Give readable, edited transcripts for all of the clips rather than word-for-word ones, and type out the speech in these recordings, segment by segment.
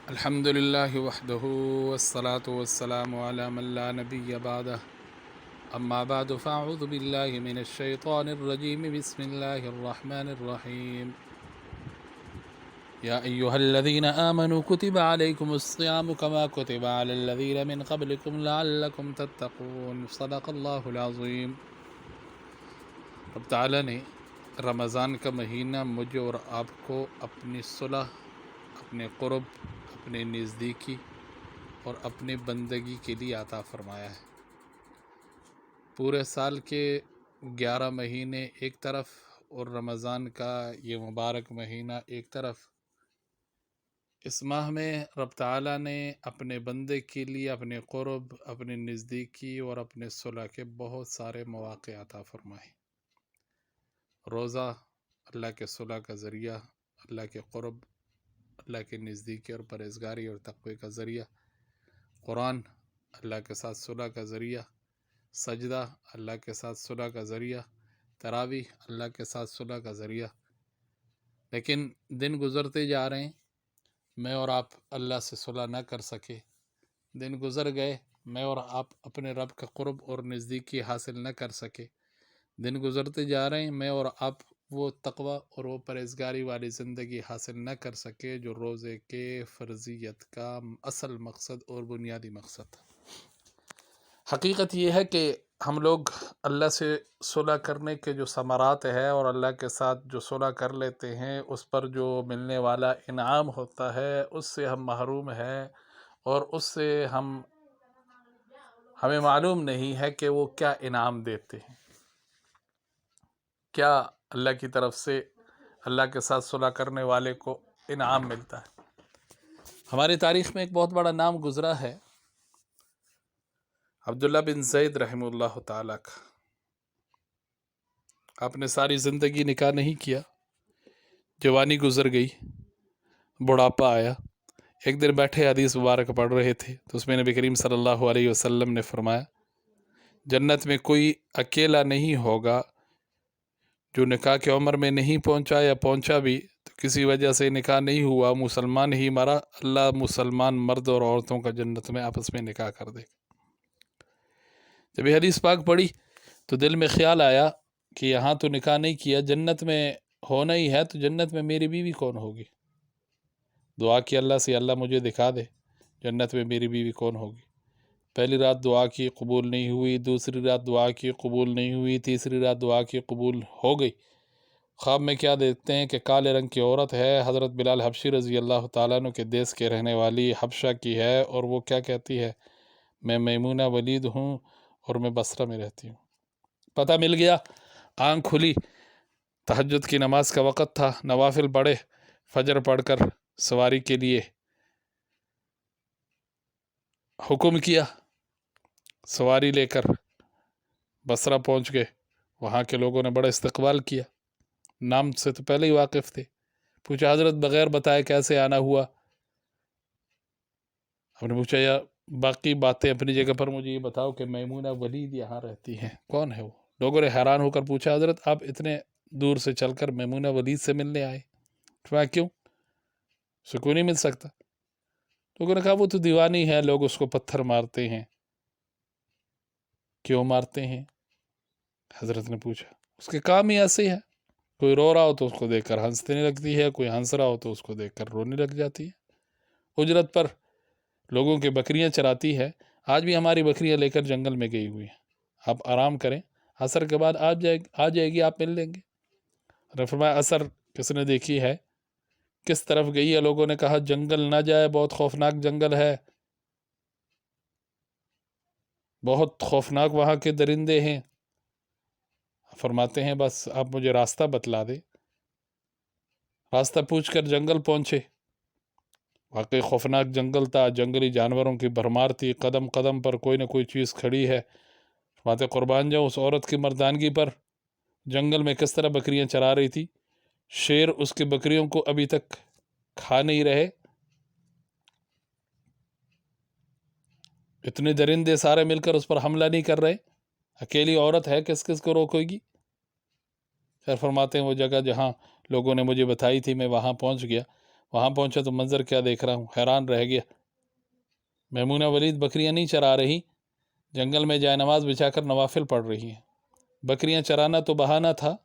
الحمد لله وحده والصلاة والسلام على من لا نبي بعده أما بعد فأعوذ بالله من الشيطان الرجيم بسم الله الرحمن الرحيم يا أيها الذين آمنوا كتب عليكم الصيام كما كتب على الذين من قبلكم لعلكم تتقون صدق الله العظيم۔ رب تعالی نے رمضان کا مہینہ مجھے اور آپ کو اپنی صلح، اپنے قرب، اپنے نزدیکی اور اپنے بندگی کے لیے عطا فرمایا ہے۔ پورے سال کے 11 مہینے ایک طرف اور رمضان کا یہ مبارک مہینہ ایک طرف، اس ماہ میں رب تعالیٰ نے اپنے بندے کے لیے اپنے قرب، اپنے نزدیکی اور اپنے صلح کے بہت سارے مواقع عطا فرمائے۔ روزہ اللہ کے صلح کا ذریعہ، اللہ کے قرب، اللہ کے نزدیکی اور پرہیزگاری اور تقوی کا ذریعہ، قرآن اللہ کے ساتھ صلح کا ذریعہ، سجدہ اللہ کے ساتھ صلح کا ذریعہ، تراویح اللہ کے ساتھ صلح کا ذریعہ۔ لیکن دن گزرتے جا رہے ہیں، میں اور آپ اللہ سے صلح نہ کر سکے۔ دن گزر گئے، میں اور آپ اپنے رب کا قرب اور نزدیکی حاصل نہ کر سکے۔ دن گزرتے جا رہے ہیں، میں اور آپ وہ تقوی اور وہ پرہیزگاری والی زندگی حاصل نہ کر سکے جو روزے کے فرضیت کا اصل مقصد اور بنیادی مقصد تھا۔ حقیقت یہ ہے کہ ہم لوگ اللہ سے صلح کرنے کے جو ثمرات ہے اور اللہ کے ساتھ جو صلح کر لیتے ہیں اس پر جو ملنے والا انعام ہوتا ہے اس سے ہم محروم ہیں، اور اس سے ہمیں معلوم نہیں ہے کہ وہ کیا انعام دیتے ہیں، کیا اللہ کی طرف سے اللہ کے ساتھ صلح کرنے والے کو انعام ملتا ہے۔ ہماری تاریخ میں ایک بہت بڑا نام گزرا ہے، عبداللہ بن زید رحمہ اللہ تعالیٰ کا۔ آپ نے ساری زندگی نکاح نہیں کیا، جوانی گزر گئی، بڑھاپا آیا۔ ایک دن بیٹھے حدیث مبارک پڑھ رہے تھے تو اس میں نبی کریم صلی اللہ علیہ وسلم نے فرمایا، جنت میں کوئی اکیلا نہیں ہوگا جو نکاح کی عمر میں نہیں پہنچا، یا پہنچا بھی تو کسی وجہ سے نکاح نہیں ہوا، مسلمان ہی مرا، اللہ مسلمان مرد اور عورتوں کا جنت میں آپس میں نکاح کر دے گا۔ جب یہ حدیث پاک پڑھی تو دل میں خیال آیا کہ یہاں تو نکاح نہیں کیا، جنت میں ہونا ہی ہے تو جنت میں میری بیوی کون ہوگی؟ دعا کی اللہ سے، اللہ مجھے دکھا دے جنت میں میری بیوی کون ہوگی۔ پہلی رات دعا کی، قبول نہیں ہوئی، دوسری رات دعا کی، قبول نہیں ہوئی، تیسری رات دعا کی، قبول ہو گئی۔ خواب میں کیا دیکھتے ہیں کہ کالے رنگ کی عورت ہے، حضرت بلال حبشی رضی اللہ تعالیٰ عنہ کے دیس کے رہنے والی، حبشہ کی ہے، اور وہ کیا کہتی ہے، میں میمونہ ولید ہوں اور میں بصرہ میں رہتی ہوں۔ پتہ مل گیا، آنکھ کھلی، تہجد کی نماز کا وقت تھا، نوافل پڑھے، فجر پڑھ کر سواری کے لیے حکم کیا، سواری لے کر بصرہ پہنچ گئے۔ وہاں کے لوگوں نے بڑا استقبال کیا، نام سے تو پہلے ہی واقف تھے۔ پوچھا حضرت بغیر بتائے کیسے آنا ہوا؟ ہم نے پوچھا یا باقی باتیں اپنی جگہ پر، مجھے یہ بتاؤ کہ میمونہ ولید یہاں رہتی ہیں، کون ہے وہ؟ لوگوں نے حیران ہو کر پوچھا حضرت آپ اتنے دور سے چل کر میمونہ ولید سے ملنے آئے؟ کیوں؟ سکون نہیں مل سکتا؟ لوگوں نے کہا وہ تو دیوانی ہے، لوگ اس کو پتھر مارتے ہیں۔ کیوں مارتے ہیں؟ حضرت نے پوچھا۔ اس کے کام ہی ایسے ہیں، کوئی رو رہا ہو تو اس کو دیکھ کر ہنسنے لگتی ہے، کوئی ہنس رہا ہو تو اس کو دیکھ کر رونے لگ جاتی ہے۔ اجرت پر لوگوں کے بکریاں چراتی ہے، آج بھی ہماری بکریاں لے کر جنگل میں گئی ہوئی ہیں، آپ آرام کریں، عصر کے بعد آ جائے گی، آپ مل لیں گے۔ فرمایا عصر کس نے دیکھی ہے، کس طرف گئی ہے؟ لوگوں نے کہا جنگل نہ جائے، بہت خوفناک جنگل ہے، بہت خوفناک وہاں کے درندے ہیں۔ فرماتے ہیں بس آپ مجھے راستہ بتلا دیں۔ راستہ پوچھ کر جنگل پہنچے، واقعی خوفناک جنگل تھا، جنگلی جانوروں کی بھرمار تھی، قدم قدم پر کوئی نہ کوئی چیز کھڑی ہے۔ فرماتے قربان جاؤں اس عورت کی مردانگی پر، جنگل میں کس طرح بکریاں چرا رہی تھی، شیر اس کی بکریوں کو ابھی تک کھا نہیں رہے، اتنے درندے سارے مل کر اس پر حملہ نہیں کر رہے، اکیلی عورت ہے، کس کس کو روکے گی؟ خیر فرماتے ہیں وہ جگہ جہاں لوگوں نے مجھے بتائی تھی، میں وہاں پہنچ گیا۔ وہاں پہنچا تو منظر کیا دیکھ رہا ہوں، حیران رہ گیا۔ میمونہ ولید بکریاں نہیں چرا رہی، جنگل میں جائے نماز بچھا کر نوافل پڑھ رہی ہیں۔ بکریاں چرانا تو بہانہ تھا،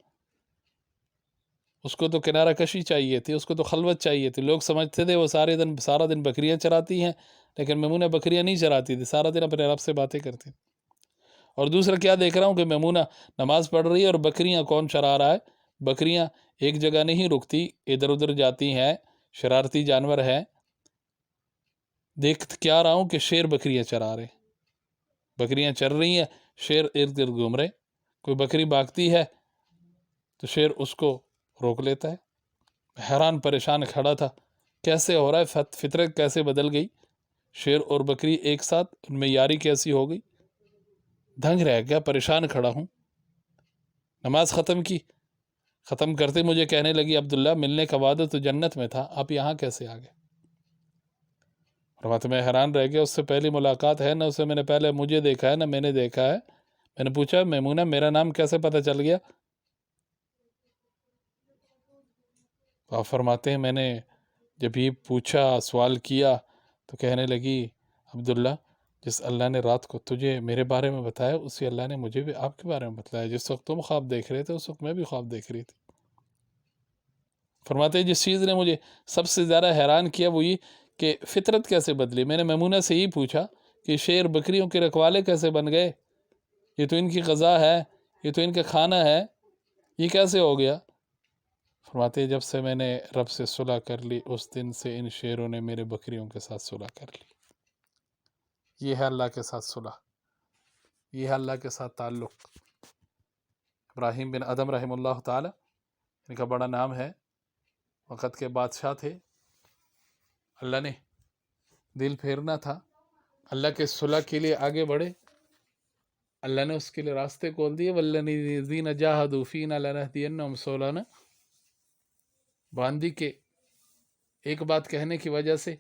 اس کو تو کنارہ کشی چاہیے تھی، اس کو تو خلوت چاہیے تھی۔ لوگ سمجھتے تھے وہ سارا دن بکریاں چراتی ہیں، لیکن میمونہ بکریاں نہیں چراتی تھی، سارا دن اپنے رب سے باتیں کرتی تھی۔ اور دوسرا کیا دیکھ رہا ہوں کہ میمونہ نماز پڑھ رہی ہے اور بکریاں کون چرا رہا ہے؟ بکریاں ایک جگہ نہیں رکتی، ادھر ادھر جاتی ہیں، شرارتی جانور ہے۔ دیکھ کیا رہا ہوں کہ شیر بکریاں چرا رہے، بکریاں چر رہی ہیں، شیر ارد گرد گھوم رہے۔ کوئی بکری بھاگتی ہے تو شیر اس کو روک لیتا ہے۔ حیران پریشان کھڑا تھا، کیسے ہو رہا ہے؟ فطرت کیسے بدل گئی؟ شیر اور بکری ایک ساتھ، ان میں یاری کیسی ہو گئی؟ دھنگ رہ گیا، پریشان کھڑا ہوں۔ نماز ختم کی، ختم کرتے مجھے کہنے لگی عبداللہ ملنے کا وعدہ تو جنت میں تھا، آپ یہاں کیسے آ گئے؟ فرماتے میں حیران رہ گیا، اس سے پہلی ملاقات ہے، نہ اسے میں نے پہلے مجھے دیکھا ہے نہ میں نے دیکھا ہے۔ میں نے پوچھا میمونہ میرا نام کیسے پتہ چل گیا؟ آپ فرماتے ہیں میں نے جب یہ پوچھا، سوال کیا، تو کہنے لگی عبداللہ جس اللہ نے رات کو تجھے میرے بارے میں بتایا، اسی اللہ نے مجھے بھی آپ کے بارے میں بتلایا۔ جس وقت تم خواب دیکھ رہے تھے اس وقت میں بھی خواب دیکھ رہی تھی۔ فرماتے ہیں جس چیز نے مجھے سب سے زیادہ حیران کیا وہ یہ کہ فطرت کیسے بدلی۔ میں نے میمونہ سے یہی پوچھا کہ شیر بکریوں کے رکھوالے کیسے بن گئے؟ یہ تو ان کی غذا ہے، یہ تو ان کا کھانا ہے، یہ کیسے ہو گیا؟ فرماتے ہیں جب سے میں نے رب سے صلح کر لی، اس دن سے ان شیروں نے میرے بکریوں کے ساتھ صلح کر لی۔ یہ ہے اللہ کے ساتھ صلح، یہ ہے اللہ کے ساتھ تعلق۔ ابراہیم بن ادم رحمہ اللہ تعالی، ان کا بڑا نام ہے، وقت کے بادشاہ تھے۔ اللہ نے دل پھیرنا تھا، اللہ کے صلح کے لیے آگے بڑھے، اللہ نے اس کے لیے راستے کھول دیے۔ وَالَّذِينَ جَاهَدُوا فِينَا لَنَهْدِيَنَّهُمْ سُبُلَنَا۔ باندی کے ایک بات کہنے کی وجہ سے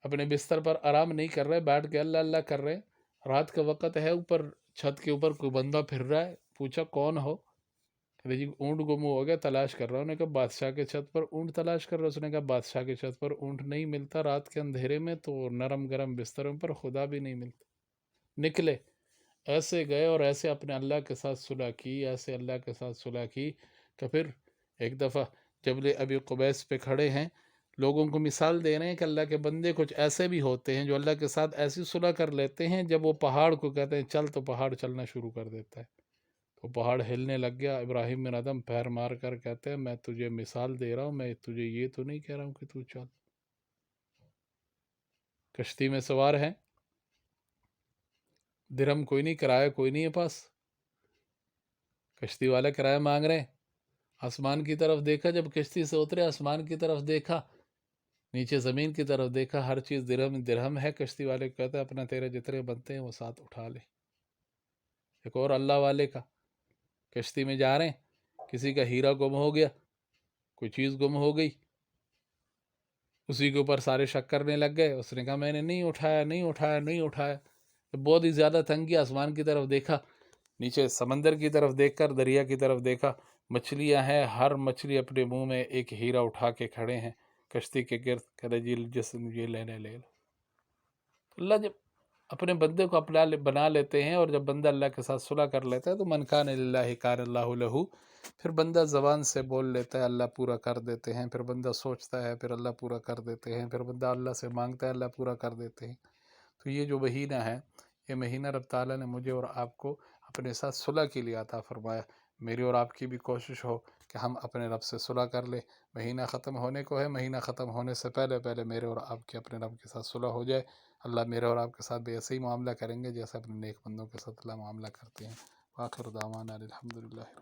اپنے بستر پر آرام نہیں کر رہے، بیٹھ کے اللہ اللہ کر رہے۔ رات کا وقت ہے، اوپر چھت کے اوپر کوئی بندہ پھر رہا ہے، پوچھا کون ہو؟ کہ جی اونٹ گم ہو گیا، تلاش کر رہا ہوں۔ نے کہا بادشاہ کے چھت پر اونٹ تلاش کر رہا ہوں؟ اس نے کہا بادشاہ کے چھت پر اونٹ نہیں ملتا رات کے اندھیرے میں، تو نرم گرم بستروں پر خدا بھی نہیں ملتا۔ نکلے، ایسے گئے اور ایسے اپنے اللہ کے ساتھ صلح کی، ایسے اللہ کے ساتھ صلح کی کہ پھر ایک دفعہ جبل ابی قبیس پہ کھڑے ہیں، لوگوں کو مثال دے رہے ہیں کہ اللہ کے بندے کچھ ایسے بھی ہوتے ہیں جو اللہ کے ساتھ ایسی صلح کر لیتے ہیں، جب وہ پہاڑ کو کہتے ہیں چل تو پہاڑ چلنا شروع کر دیتا ہے۔ تو پہاڑ ہلنے لگ گیا۔ ابراہیم بن ادم پیر مار کر کہتے ہیں میں تجھے مثال دے رہا ہوں، میں تجھے یہ تو نہیں کہہ رہا ہوں کہ تو چل۔ کشتی میں سوار ہیں، درہم کوئی نہیں، کرایہ کوئی نہیں ہے پاس، کشتی والے کرایہ مانگ رہے ہیں۔ آسمان کی طرف دیکھا، جب کشتی سے اترے آسمان کی طرف دیکھا، نیچے زمین کی طرف دیکھا، ہر چیز درہم ہے۔ کشتی والے کو کہتا ہے اپنا تیرے جتنے بنتے ہیں وہ ساتھ اٹھا لے۔ ایک اور اللہ والے کا، کشتی میں جا رہے ہیں، کسی کا ہیرا گم ہو گیا، کوئی چیز گم ہو گئی، اسی کے اوپر سارے شک کرنے لگ گئے۔ اس نے کہا میں نے نہیں اٹھایا، نہیں اٹھایا، نہیں اٹھایا۔ بہت ہی زیادہ تنگ کیا، آسمان کی طرف دیکھا، نیچے سمندر کی طرف دیکھ کر دریا کی طرف دیکھا، مچھلیاں ہیں، ہر مچھلی اپنے منہ میں ایک ہیرا اٹھا کے کھڑے ہیں کشتی کے گرد، کہتے جی جسم یہ لینے لے لو۔ اللہ جب اپنے بندے کو اپنا بنا لیتے ہیں، اور جب بندہ اللہ کے ساتھ صلح کر لیتا ہے تو من کان للہ کان اللہ لہ، پھر بندہ زبان سے بول لیتا ہے اللہ پورا کر دیتے ہیں، پھر بندہ سوچتا ہے پھر اللہ پورا کر دیتے ہیں، پھر بندہ اللہ سے مانگتا ہے اللہ پورا کر دیتے ہیں۔ تو یہ جو مہینہ ہے، یہ مہینہ رب تعالیٰ نے مجھے اور آپ کو اپنے ساتھ صلح کے لیے عطا فرمایا۔ میری اور آپ کی بھی کوشش ہو کہ ہم اپنے رب سے صلح کر لیں۔ مہینہ ختم ہونے کو ہے، مہینہ ختم ہونے سے پہلے پہلے میرے اور آپ کے اپنے رب کے ساتھ صلح ہو جائے۔ اللہ میرے اور آپ کے ساتھ بھی ایسے ہی معاملہ کریں گے جیسے اپنے نیک بندوں کے ساتھ اللہ معاملہ کرتے ہیں۔ وآخر دعوانا الحمدللہ۔